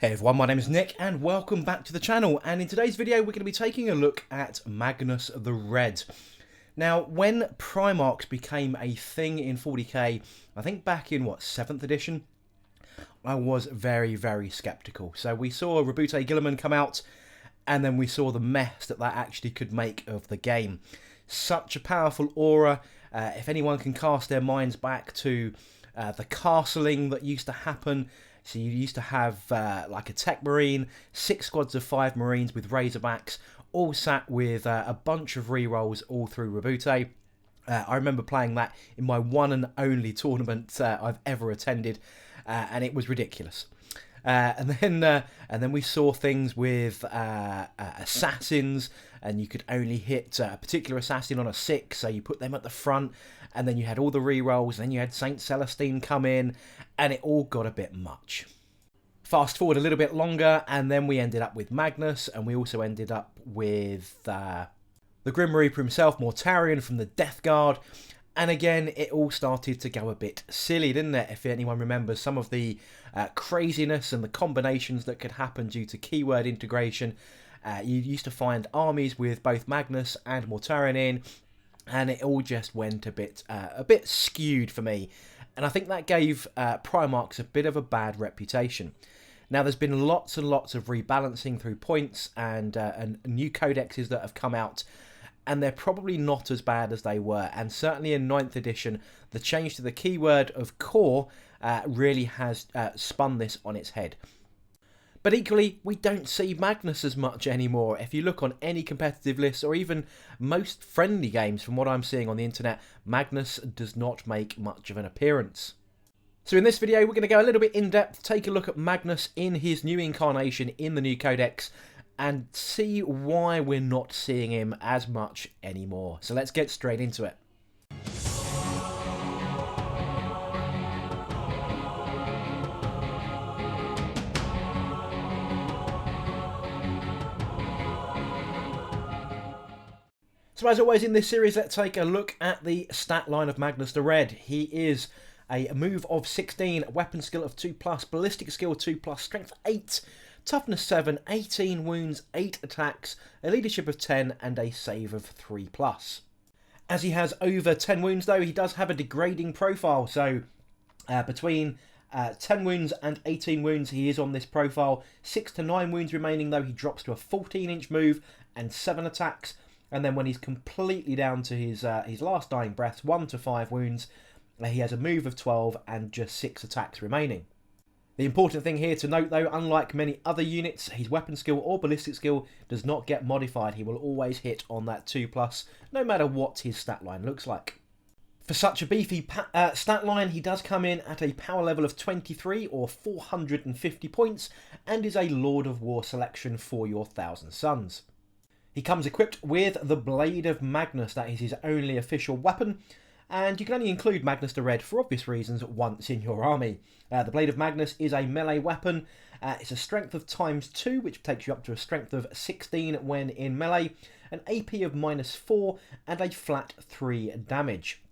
Hey everyone, my name is Nick and welcome back to the channel, and in today's video we're going to be taking a look at Magnus the Red. Now, when Primarchs became a thing in 40k, I think back in, 7th edition, I was very sceptical. So we saw Rabute Guilliman come out, and then we saw the mess that actually could make of the game. Such a powerful aura. If anyone can cast their minds back to the castling that used to happen. So you used to have like a tech marine, 6 squads of 5 marines with razorbacks, all sat with a bunch of rerolls all through Rabute. I remember playing that in my one and only tournament I've ever attended, and it was ridiculous. And then we saw things with assassins, and you could only hit a particular assassin on a 6, so you put them at the front, and then you had all the rerolls, and then you had Saint Celestine come in, and it all got a bit much. Fast forward a little bit longer, and then we ended up with Magnus, and we also ended up with the Grim Reaper himself, Mortarion from the Death Guard. And again, it all started to go a bit silly, didn't it? If anyone remembers some of the craziness and the combinations that could happen due to keyword integration. You used to find armies with both Magnus and Mortarion in, and it all just went a bit skewed for me. And I think that gave Primarchs a bit of a bad reputation. Now, there's been lots and lots of rebalancing through points and new codexes that have come out, and they're probably not as bad as they were. And certainly in 9th edition, the change to the keyword of core really has spun this on its head. But equally, we don't see Magnus as much anymore. If you look on any competitive lists or even most friendly games from what I'm seeing on the internet, Magnus does not make much of an appearance. So in this video, we're going to go a little bit in depth, take a look at Magnus in his new incarnation in the new codex, and see why we're not seeing him as much anymore. So let's get straight into it. So as always in this series, let's take a look at the stat line of Magnus the Red. He is a move of 16, weapon skill of 2+, ballistic skill 2+, strength 8, toughness 7, 18 wounds, 8 attacks, a leadership of 10, and a save of 3+. As he has over 10 wounds though, he does have a degrading profile, so between 10 wounds and 18 wounds he is on this profile. 6 to 9 wounds remaining though, he drops to a 14-inch move and 7 attacks. And then when he's completely down to his last dying breaths, 1 to 5 wounds, he has a move of 12 and just 6 attacks remaining. The important thing here to note though, unlike many other units, his weapon skill or ballistic skill does not get modified. He will always hit on that 2+, no matter what his stat line looks like. For such a beefy stat line, he does come in at a power level of 23 or 450 points, and is a Lord of War selection for your 1000 Suns. He comes equipped with the Blade of Magnus, that is his only official weapon, and you can only include Magnus the Red for obvious reasons once in your army. The Blade of Magnus is a melee weapon. It's a strength of ×2, which takes you up to a strength of 16 when in melee, an AP of -4, and a flat 3 damage.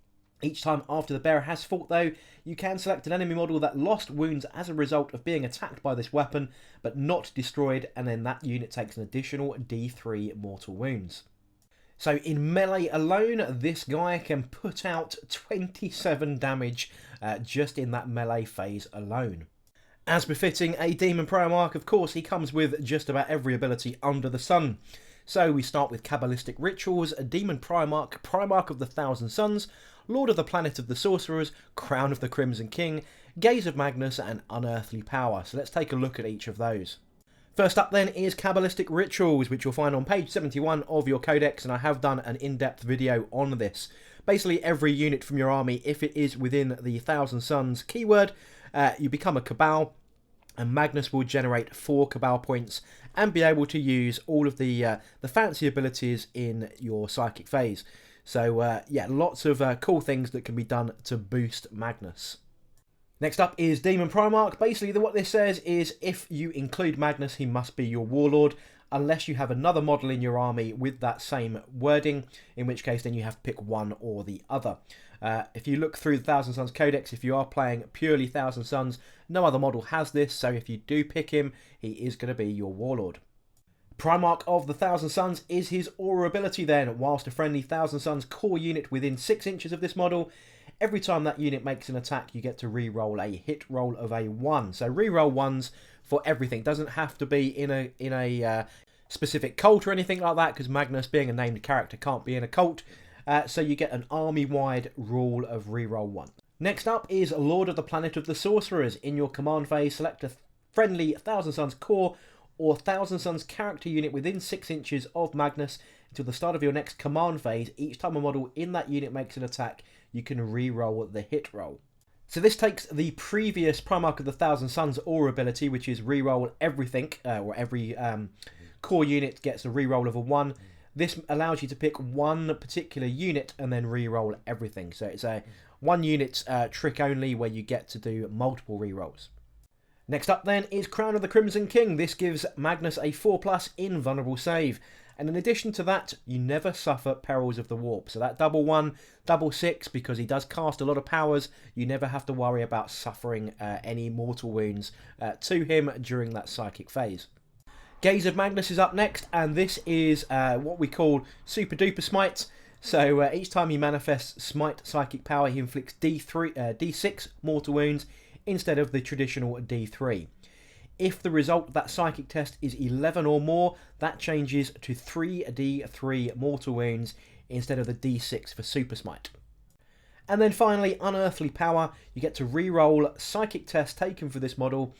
Each time after the bearer has fought though, you can select an enemy model that lost wounds as a result of being attacked by this weapon, but not destroyed, and then that unit takes an additional D3 mortal wounds. So in melee alone, this guy can put out 27 damage just in that melee phase alone. As befitting a Demon Primarch, of course, he comes with just about every ability under the sun. So we start with Kabbalistic Rituals, a Demon Primarch, Primarch of the 1000 Suns, Lord of the Planet of the Sorcerers, Crown of the Crimson King, Gaze of Magnus, and Unearthly Power. So let's take a look at each of those. First up then is Kabbalistic Rituals, which you'll find on page 71 of your codex, and I have done an in-depth video on this. Basically every unit from your army, if it is within the 1000 Suns keyword, you become a Cabal, and Magnus will generate 4 Cabal points and be able to use all of the fancy abilities in your Psychic phase. So yeah, lots of cool things that can be done to boost Magnus. Next up is Demon Primarch. Basically what this says is if you include Magnus, he must be your Warlord, unless you have another model in your army with that same wording, in which case then you have to pick one or the other. If you look through the Thousand Suns Codex, if you are playing purely Thousand Suns, no other model has this, so if you do pick him, he is going to be your Warlord. Primarch of the Thousand Suns is his aura ability then. Whilst a friendly Thousand Suns core unit within 6 inches of this model, every time that unit makes an attack, you get to re-roll a hit roll of a 1. So re-roll 1s for everything. Doesn't have to be in a specific cult or anything like that, because Magnus, being a named character, can't be in a cult. So you get an army-wide rule of re-roll 1. Next up is Lord of the Planet of the Sorcerers. In your command phase, select a friendly Thousand Suns core or Thousand Suns character unit within 6 inches of Magnus until the start of your next command phase. Each time a model in that unit makes an attack, you can re-roll the hit roll. So this takes the previous Primarch of the Thousand Suns aura ability, which is re-roll everything, or every core unit gets a re-roll of a 1. This allows you to pick one particular unit and then re-roll everything. So it's a one unit trick only, where you get to do multiple re-rolls. Next up then is Crown of the Crimson King. This gives Magnus a 4+ invulnerable save. And in addition to that, you never suffer perils of the warp. So that double 1, double 6, because he does cast a lot of powers, you never have to worry about suffering any mortal wounds to him during that psychic phase. Gaze of Magnus is up next, and this is what we call Super Duper Smite. So each time he manifests Smite Psychic Power, he inflicts D6 mortal wounds instead of the traditional D3. If the result of that psychic test is 11 or more, that changes to 3d3 mortal wounds instead of the d6 for Super Smite. And then finally, Unearthly Power. You get to re-roll psychic tests taken for this model.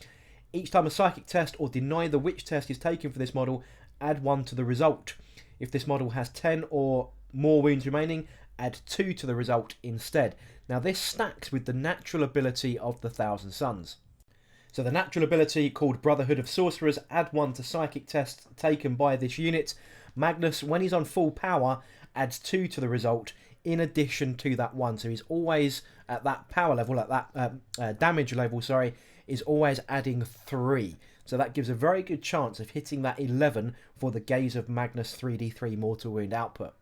Each time a psychic test or deny the witch test is taken for this model, add 1 to the result. If this model has 10 or more wounds remaining, add 2 to the result instead. Now this stacks with the natural ability of the Thousand Suns. So the natural ability, called Brotherhood of Sorcerers, add 1 to psychic tests taken by this unit. Magnus, when he's on full power, adds 2 to the result in addition to that 1. So he's always at that power level, at that damage level, sorry, is always adding 3. So that gives a very good chance of hitting that 11 for the Gaze of Magnus 3d3 mortal wound output.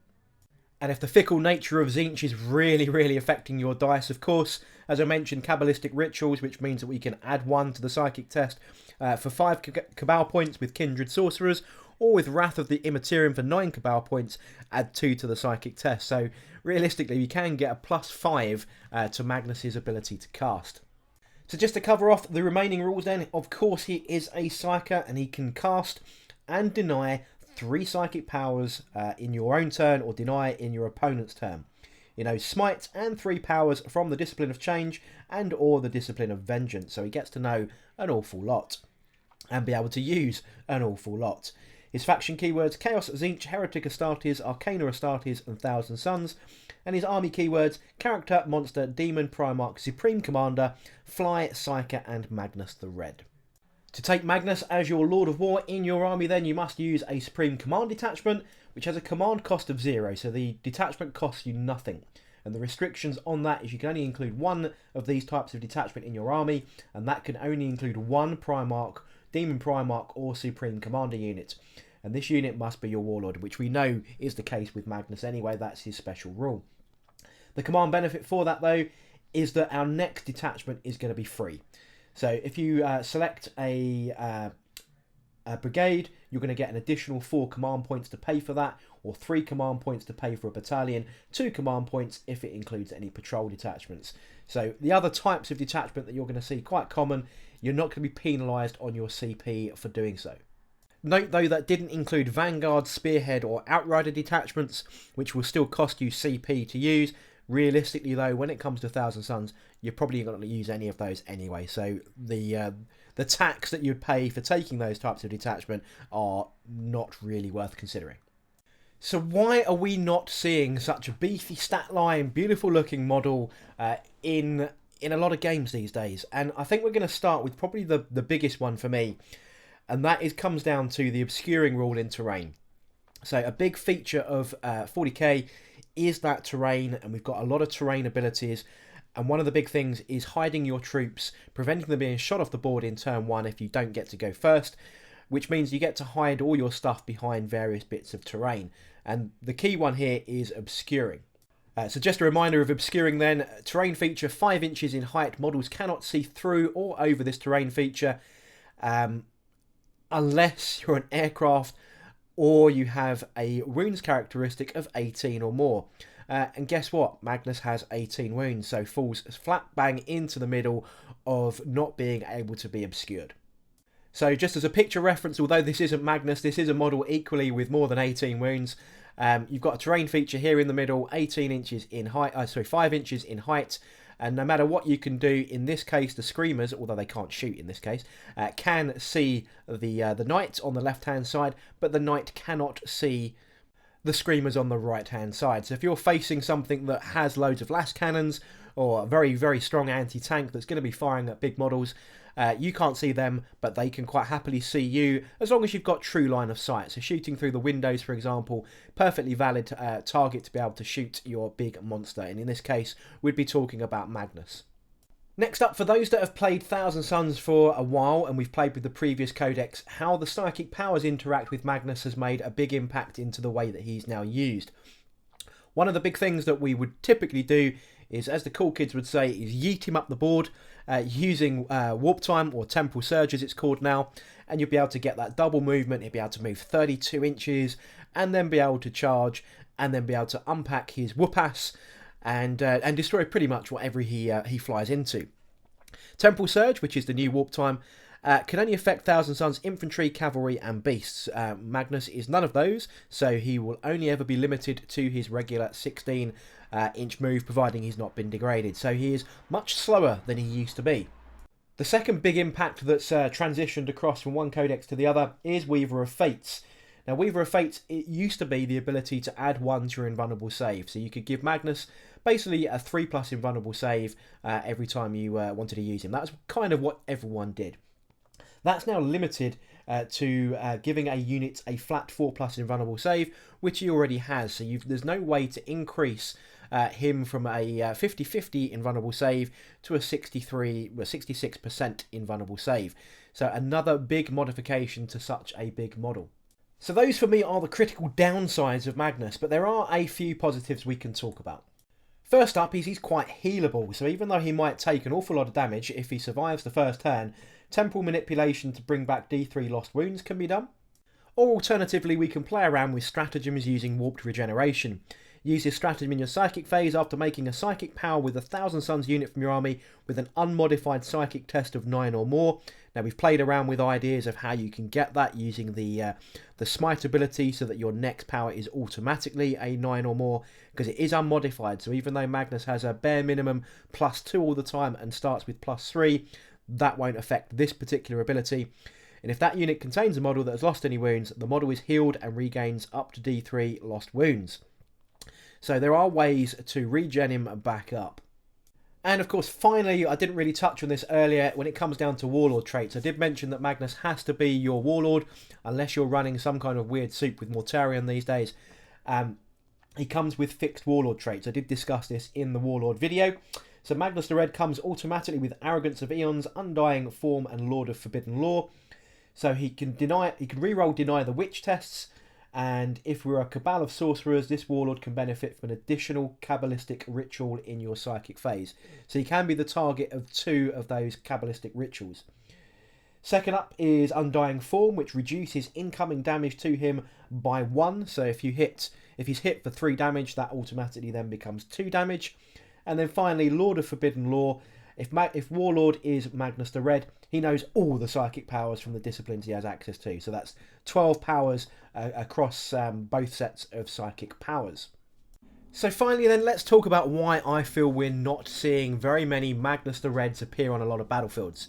And if the fickle nature of Tzeentch is really affecting your dice, of course, as I mentioned, Kabbalistic Rituals, which means that we can add 1 to the psychic test for 5 Cabal points with Kindred Sorcerers, or with Wrath of the Immaterium for 9 Cabal points, add 2 to the psychic test. So realistically, we can get a +5 to Magnus's ability to cast. So just to cover off the remaining rules then, of course he is a Psyker and he can cast and deny 3 psychic powers in your own turn, or deny in your opponent's turn. You know, Smite and 3 powers from the Discipline of Change and or the Discipline of Vengeance. So he gets to know an awful lot and be able to use an awful lot. His faction keywords: Chaos, Tzeentch, Heretic Astartes, Arcana Astartes and Thousand Suns. And his army keywords: Character, Monster, Demon, Primarch, Supreme Commander, Fly, Psyker and Magnus the Red. To take Magnus as your Lord of War in your army then, you must use a Supreme Command detachment, which has a command cost of 0, so the detachment costs you nothing. And the restrictions on that is you can only include 1 of these types of detachment in your army, and that can only include 1 Primarch, Demon Primarch or Supreme Commander unit. And this unit must be your Warlord, which we know is the case with Magnus anyway. That's his special rule. The command benefit for that though is that our next detachment is going to be free. So if you select a brigade, you're going to get an additional 4 command points to pay for that, or 3 command points to pay for a battalion, 2 command points if it includes any patrol detachments. So the other types of detachment that you're going to see quite common, you're not going to be penalised on your CP for doing so. Note though that didn't include Vanguard, Spearhead or Outrider detachments, which will still cost you CP to use. Realistically though, when it comes to Thousand Suns, you're probably not going to use any of those anyway, so the tax that you'd pay for taking those types of detachment are not really worth considering. So why are we not seeing such a beefy stat line, beautiful looking model in a lot of games these days? And I think we're going to start with probably the biggest one for me, and that comes down to the obscuring rule in terrain. So a big feature of 40k is that terrain, and we've got a lot of terrain abilities, and one of the big things is hiding your troops, preventing them being shot off the board in turn 1 if you don't get to go first, which means you get to hide all your stuff behind various bits of terrain. And the key one here is obscuring. So just a reminder of obscuring then, terrain feature 5 inches in height. Models cannot see through or over this terrain feature unless you're an aircraft or you have a wounds characteristic of 18 or more. And guess what? Magnus has 18 wounds, so falls flat bang into the middle of not being able to be obscured. So just as a picture reference, although this isn't Magnus, this is a model equally with more than 18 wounds. You've got a terrain feature here in the middle, 18 inches in height, 5 inches in height. And no matter what you can do, in this case, the screamers, although they can't shoot in this case, can see the knight on the left-hand side, but the knight cannot see the screamers on the right-hand side. So if you're facing something that has loads of las cannons or a very, very strong anti-tank that's going to be firing at big models, you can't see them, but they can quite happily see you as long as you've got true line of sight. So shooting through the windows, for example, perfectly valid target to be able to shoot your big monster. And in this case, we'd be talking about Magnus. Next up, for those that have played Thousand Suns for a while, and we've played with the previous codex, how the psychic powers interact with Magnus has made a big impact into the way that he's now used. One of the big things that we would typically do is, as the cool kids would say, is yeet him up the board using warp time, or temporal surge as it's called now, and you'll be able to get that double movement. He'll be able to move 32 inches and then be able to charge and then be able to unpack his whoop-ass and destroy pretty much whatever he flies into. Temporal surge, which is the new warp time, can only affect Thousand Suns infantry, cavalry and beasts. Magnus is none of those, so he will only ever be limited to his regular 16 inch move, providing he's not been degraded. So he is much slower than he used to be. The second big impact that's transitioned across from one codex to the other is Weaver of Fates. Now, Weaver of Fates, it used to be the ability to add 1 to your invulnerable save. So you could give Magnus basically a 3+ invulnerable save every time you wanted to use him. That's kind of what everyone did. That's now limited to giving a unit a flat 4+ invulnerable save, which he already has. So there's no way to increase him from a 50-50 invulnerable save to a 66% invulnerable save. So another big modification to such a big model. So those for me are the critical downsides of Magnus, but there are a few positives we can talk about. First up is he's quite healable, so even though he might take an awful lot of damage, if he survives the first turn, temporal manipulation to bring back D3 lost wounds can be done. Or alternatively, we can play around with stratagems using warped regeneration. Use this stratagem in your psychic phase after making a psychic power with a Thousand Suns unit from your army with an unmodified psychic test of 9 or more. Now, we've played around with ideas of how you can get that using the smite ability so that your next power is automatically a 9 or more, because it is unmodified. So even though Magnus has a bare minimum +2 all the time and starts with +3, that won't affect this particular ability. And if that unit contains a model that has lost any wounds, the model is healed and regains up to D3 lost wounds. So there are ways to regen him back up. And of course, finally, I didn't really touch on this earlier, when it comes down to Warlord traits. I did mention that Magnus has to be your Warlord, unless you're running some kind of weird soup with Mortarion these days. He comes with fixed Warlord traits. I did discuss this in the Warlord video. So Magnus the Red comes automatically with Arrogance of Eons, Undying Form and Lord of Forbidden Law. So he can reroll Deny the Witch tests, and if we're a cabal of sorcerers, this warlord can benefit from an additional cabalistic ritual in your psychic phase. So he can be the target of 2 of those cabalistic rituals. Second up is Undying Form, which reduces incoming damage to him by 1. So if he's hit for 3 damage, that automatically then becomes 2 damage. And then finally, Lord of Forbidden Law. If Warlord is Magnus the Red, he knows all the psychic powers from the disciplines he has access to. So that's 12 powers across both sets of psychic powers. So finally then, let's talk about why I feel we're not seeing very many Magnus the Reds appear on a lot of battlefields.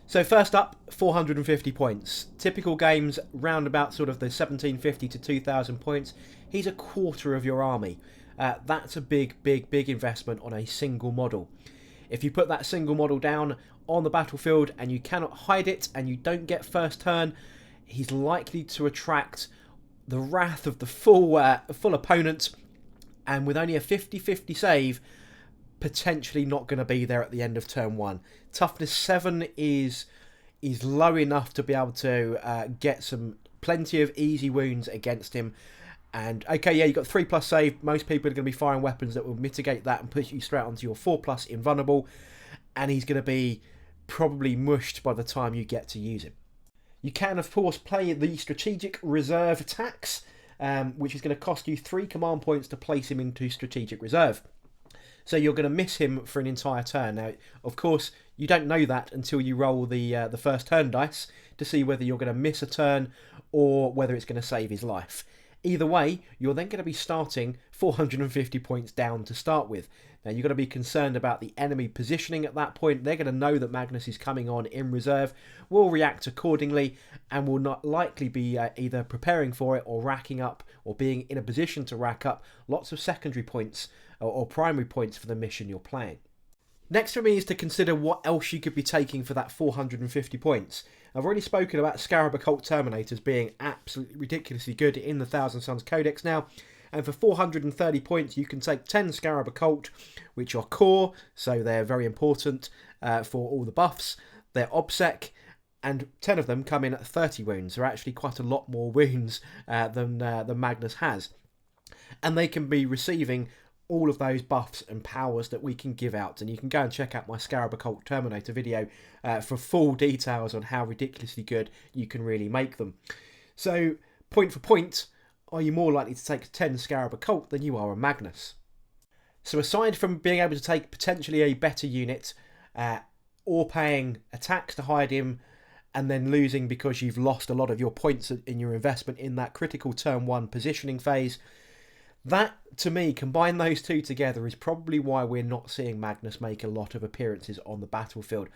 So first up, 450 points. Typical games round about sort of the 1750 to 2000 points. He's a quarter of your army. That's a big investment on a single model. If you put that single model down on the battlefield and you cannot hide it and you don't get first turn, he's likely to attract the wrath of the full opponent, and with only a 50-50 save, potentially not going to be there at the end of turn 1. Toughness 7 is low enough to be able to get plenty of easy wounds against him. And okay, yeah, you've got 3+ save. Most people are going to be firing weapons that will mitigate that and push you straight onto your 4+ invulnerable. And he's going to be probably mushed by the time you get to use him. You can, of course, play the strategic reserve attacks, which is going to cost you 3 command points to place him into strategic reserve. So you're going to miss him for an entire turn. Now, of course, you don't know that until you roll the first turn dice to see whether you're going to miss a turn or whether it's going to save his life. Either way, you're then going to be starting 450 points down to start with. Now, you've got to be concerned about the enemy positioning at that point. They're going to know that Magnus is coming on in reserve, will react accordingly, and will not likely be either preparing for it or racking up or being in a position to rack up lots of secondary points or primary points for the mission you're playing. Next for me is to consider what else you could be taking for that 450 points. I've already spoken about Scarab Occult Terminators being absolutely ridiculously good in the Thousand Suns Codex now. And for 430 points, you can take 10 Scarab Occult, which are core, so they're very important for all the buffs. They're OBSEC, and 10 of them come in at 30 wounds. They're actually quite a lot more wounds than Magnus has. And they can be receiving all of those buffs and powers that we can give out. And you can go and check out my Scarab Occult Terminator video for full details on how ridiculously good you can really make them. So, point for point, are you more likely to take 10 Scarab Occult than you are a Magnus? So aside from being able to take potentially a better unit, or paying attacks to hide him, and then losing because you've lost a lot of your points in your investment in that critical turn 1 positioning phase, that, to me, combine those two together is probably why we're not seeing Magnus make a lot of appearances on the battlefield.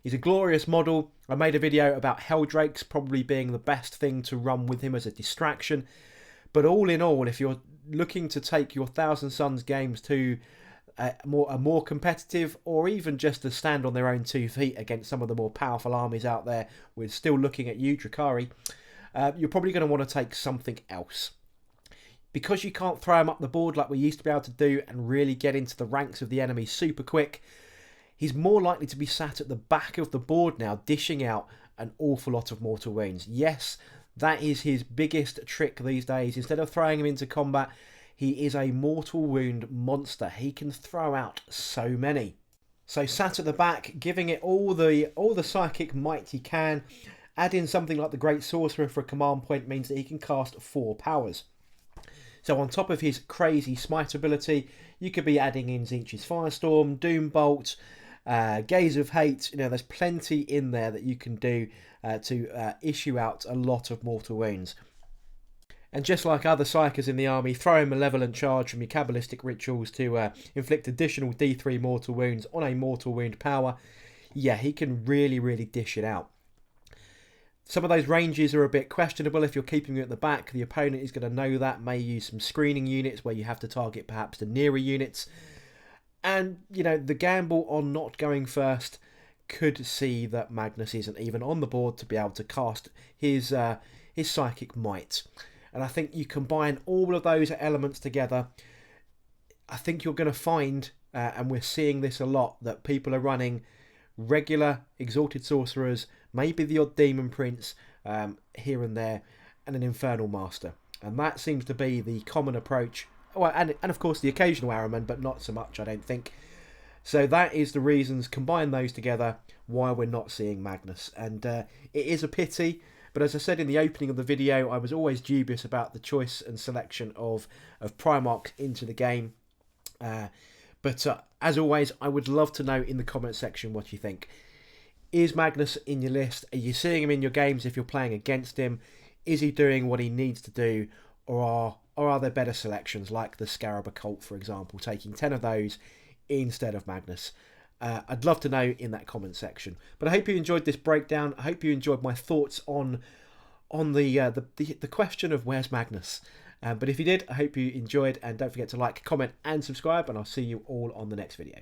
He's a glorious model. I made a video about Helldrakes probably being the best thing to run with him as a distraction. But all in all, if you're looking to take your Thousand Suns games to a more competitive, or even just to stand on their own 2 feet against some of the more powerful armies out there, we're still looking at you, Drakari, you're probably going to want to take something else. Because you can't throw him up the board like we used to be able to do and really get into the ranks of the enemy super quick, he's more likely to be sat at the back of the board now, dishing out an awful lot of mortal wounds. Yes, that is his biggest trick these days. Instead of throwing him into combat, he is a mortal wound monster. He can throw out so many. So sat at the back, giving it all the psychic might he can. Add in something like the Great Sorcerer for a command point means that he can cast 4 powers. So on top of his crazy smite ability, you could be adding in Tzeentch's Firestorm, Doombolt, Gaze of Hate. You know, there's plenty in there that you can do to issue out a lot of mortal wounds. And just like other Psykers in the army, throw in Malevolent Charge from your Kabbalistic rituals to inflict additional D3 mortal wounds on a mortal wound power. Yeah, he can really, really dish it out. Some of those ranges are a bit questionable if you're keeping him at the back. The opponent is going to know that, may use some screening units where you have to target perhaps the nearer units. And, you know, the gamble on not going first could see that Magnus isn't even on the board to be able to cast his psychic might. And I think you combine all of those elements together, I think you're going to find, and we're seeing this a lot, that people are running regular Exalted Sorcerers, maybe the odd Demon Prince here and there, and an Infernal Master. And that seems to be the common approach. Well, and of course the occasional Arrowman, but not so much, I don't think. So that is the reasons, combine those together, why we're not seeing Magnus. And it is a pity, but as I said in the opening of the video, I was always dubious about the choice and selection of Primarchs into the game. But as always, I would love to know in the comment section what you think. Is Magnus in your list? Are you seeing him in your games if you're playing against him? Is he doing what he needs to do? Or are there better selections, like the Scarab Occult, for example, taking 10 of those instead of Magnus? I'd love to know in that comment section. But I hope you enjoyed this breakdown. I hope you enjoyed my thoughts on the question of where's Magnus. But if you did, I hope you enjoyed, and don't forget to like, comment and subscribe, and I'll see you all on the next video.